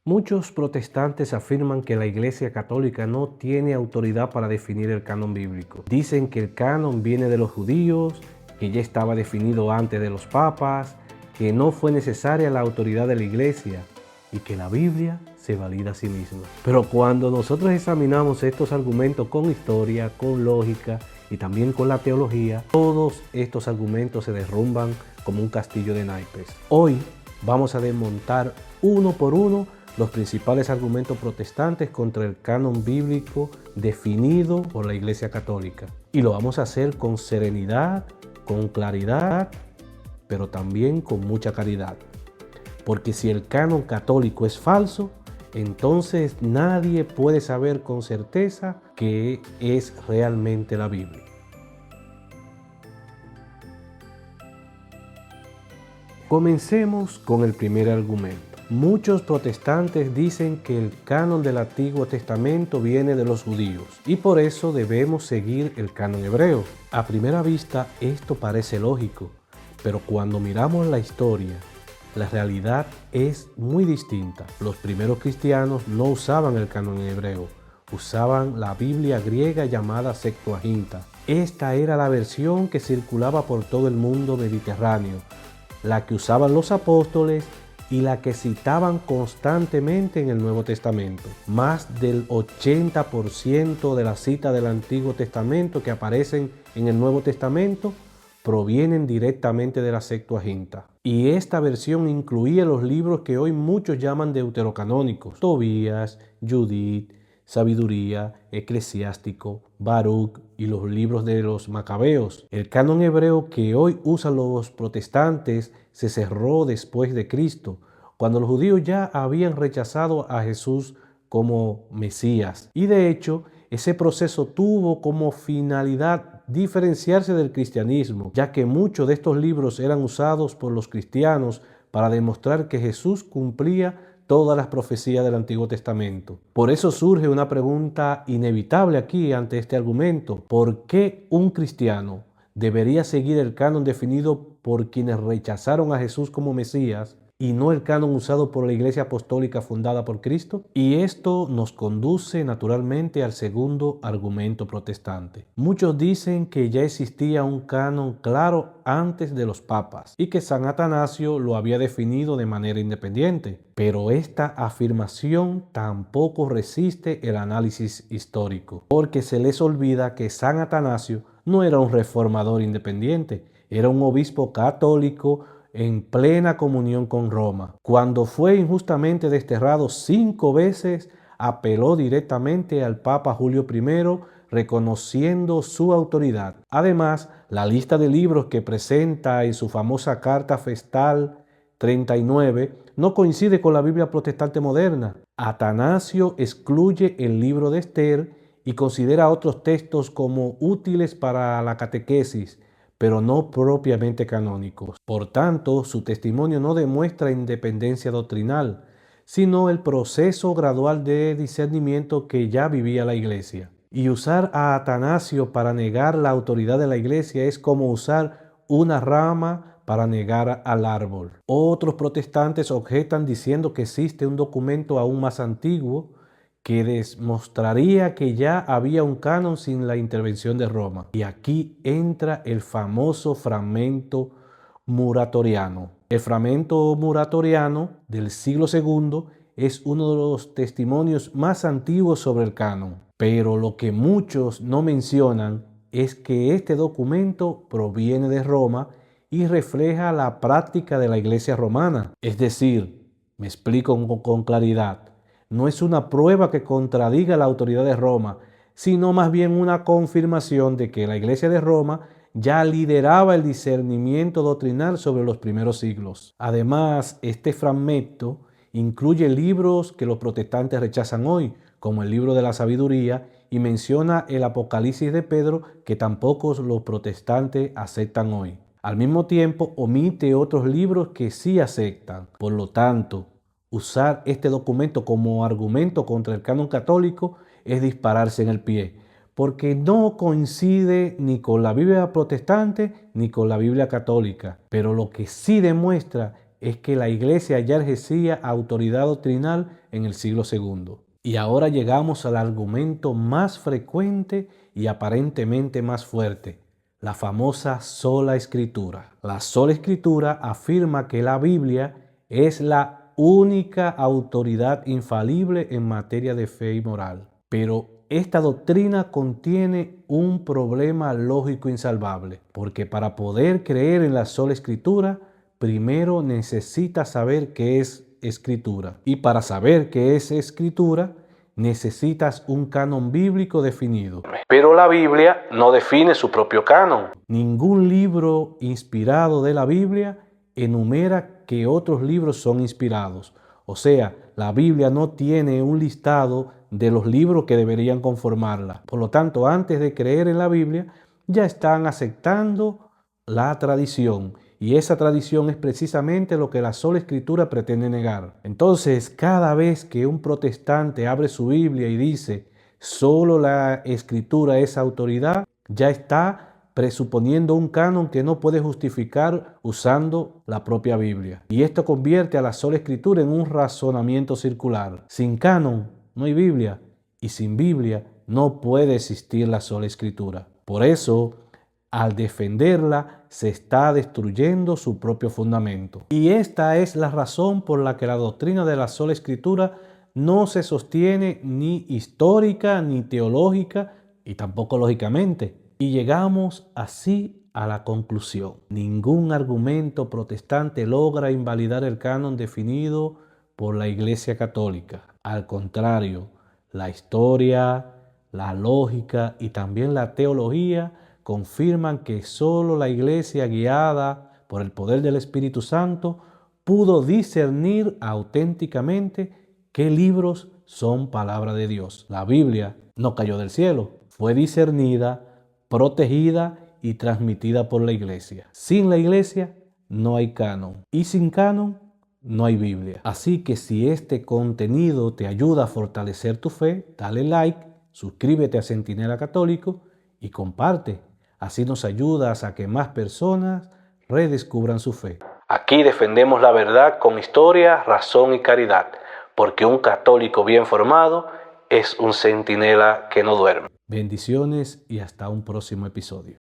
Muchos protestantes afirman que la Iglesia Católica no tiene autoridad para definir el canon bíblico. Dicen que el canon viene de los judíos, que ya estaba definido antes de los papas, que no fue necesaria la autoridad de la Iglesia y que la Biblia se valida a sí misma. Pero cuando nosotros examinamos estos argumentos con historia, con lógica y también con la teología, todos estos argumentos se derrumban como un castillo de naipes. Hoy vamos a desmontar uno por uno los principales argumentos protestantes contra el canon bíblico definido por la Iglesia Católica. Y lo vamos a hacer con serenidad, con claridad, pero también con mucha caridad. Porque si el canon católico es falso, entonces nadie puede saber con certeza qué es realmente la Biblia. Comencemos con el primer argumento. Muchos protestantes dicen que el canon del Antiguo Testamento viene de los judíos y por eso debemos seguir el canon hebreo. A primera vista esto parece lógico, pero cuando miramos la historia, la realidad es muy distinta. Los primeros cristianos no usaban el canon hebreo, usaban la Biblia griega llamada Septuaginta. Esta era la versión que circulaba por todo el mundo mediterráneo, la que usaban los apóstoles y la que citaban constantemente en el Nuevo Testamento. Más del 80% de las citas del Antiguo Testamento que aparecen en el Nuevo Testamento provienen directamente de la Septuaginta. Y esta versión incluía los libros que hoy muchos llaman deuterocanónicos: Tobías, Judith, Sabiduría, Eclesiástico, Baruch y los libros de los Macabeos. El canon hebreo que hoy usan los protestantes se cerró después de Cristo, cuando los judíos ya habían rechazado a Jesús como Mesías. Y de hecho, ese proceso tuvo como finalidad diferenciarse del cristianismo, ya que muchos de estos libros eran usados por los cristianos para demostrar que Jesús cumplía todas las profecías del Antiguo Testamento. Por eso surge una pregunta inevitable aquí ante este argumento: ¿por qué un cristiano debería seguir el canon definido por quienes rechazaron a Jesús como Mesías y no el canon usado por la Iglesia Apostólica fundada por Cristo? Y esto nos conduce naturalmente al segundo argumento protestante. Muchos dicen que ya existía un canon claro antes de los papas y que San Atanasio lo había definido de manera independiente, pero esta afirmación tampoco resiste el análisis histórico, porque se les olvida que San Atanasio no era un reformador independiente, era un obispo católico en plena comunión con Roma. Cuando fue injustamente desterrado 5 veces, apeló directamente al Papa Julio I, reconociendo su autoridad. Además, la lista de libros que presenta en su famosa Carta Festal 39 no coincide con la Biblia protestante moderna. Atanasio excluye el libro de Esther y considera otros textos como útiles para la catequesis, pero no propiamente canónicos. Por tanto, su testimonio no demuestra independencia doctrinal, sino el proceso gradual de discernimiento que ya vivía la Iglesia. Y usar a Atanasio para negar la autoridad de la Iglesia es como usar una rama para negar al árbol. Otros protestantes objetan diciendo que existe un documento aún más antiguo que demostraría que ya había un canon sin la intervención de Roma. Y aquí entra el famoso fragmento muratoriano. El fragmento muratoriano del siglo II es uno de los testimonios más antiguos sobre el canon. Pero lo que muchos no mencionan es que este documento proviene de Roma y refleja la práctica de la Iglesia romana. Es decir, me explico con claridad, no es una prueba que contradiga la autoridad de Roma, sino más bien una confirmación de que la Iglesia de Roma ya lideraba el discernimiento doctrinal sobre los primeros siglos. Además, este fragmento incluye libros que los protestantes rechazan hoy, como el libro de la Sabiduría, y menciona el Apocalipsis de Pedro, que tampoco los protestantes aceptan hoy. Al mismo tiempo, omite otros libros que sí aceptan. Por lo tanto, usar este documento como argumento contra el canon católico es dispararse en el pie, porque no coincide ni con la Biblia protestante ni con la Biblia católica, pero lo que sí demuestra es que la Iglesia ya ejercía autoridad doctrinal en el siglo II. Y ahora llegamos al argumento más frecuente y aparentemente más fuerte, la famosa sola escritura. La sola escritura afirma que la Biblia es la única autoridad infalible en materia de fe y moral. Pero esta doctrina contiene un problema lógico insalvable, porque para poder creer en la sola escritura, primero necesitas saber qué es escritura. Y para saber qué es escritura, necesitas un canon bíblico definido. Pero la Biblia no define su propio canon. Ningún libro inspirado de la Biblia enumera que otros libros son inspirados. O sea, la Biblia no tiene un listado de los libros que deberían conformarla. Por lo tanto, antes de creer en la Biblia, ya están aceptando la tradición. Y esa tradición es precisamente lo que la sola escritura pretende negar. Entonces, cada vez que un protestante abre su Biblia y dice, solo la escritura es autoridad, ya está presuponiendo un canon que no puede justificar usando la propia Biblia. Y esto convierte a la sola escritura en un razonamiento circular. Sin canon no hay Biblia, y sin Biblia no puede existir la sola escritura. Por eso, al defenderla, se está destruyendo su propio fundamento. Y esta es la razón por la que la doctrina de la sola escritura no se sostiene ni histórica, ni teológica, y tampoco lógicamente. Y llegamos así a la conclusión. Ningún argumento protestante logra invalidar el canon definido por la Iglesia Católica. Al contrario, la historia, la lógica y también la teología confirman que solo la Iglesia, guiada por el poder del Espíritu Santo, pudo discernir auténticamente qué libros son palabra de Dios. La Biblia no cayó del cielo, fue discernida, protegida y transmitida por la Iglesia. Sin la Iglesia no hay canon, y sin canon no hay Biblia. Así que si este contenido te ayuda a fortalecer tu fe, dale like, suscríbete a Centinela Católico y comparte. Así nos ayudas a que más personas redescubran su fe. Aquí defendemos la verdad con historia, razón y caridad, porque un católico bien formado es un centinela que no duerme. Bendiciones y hasta un próximo episodio.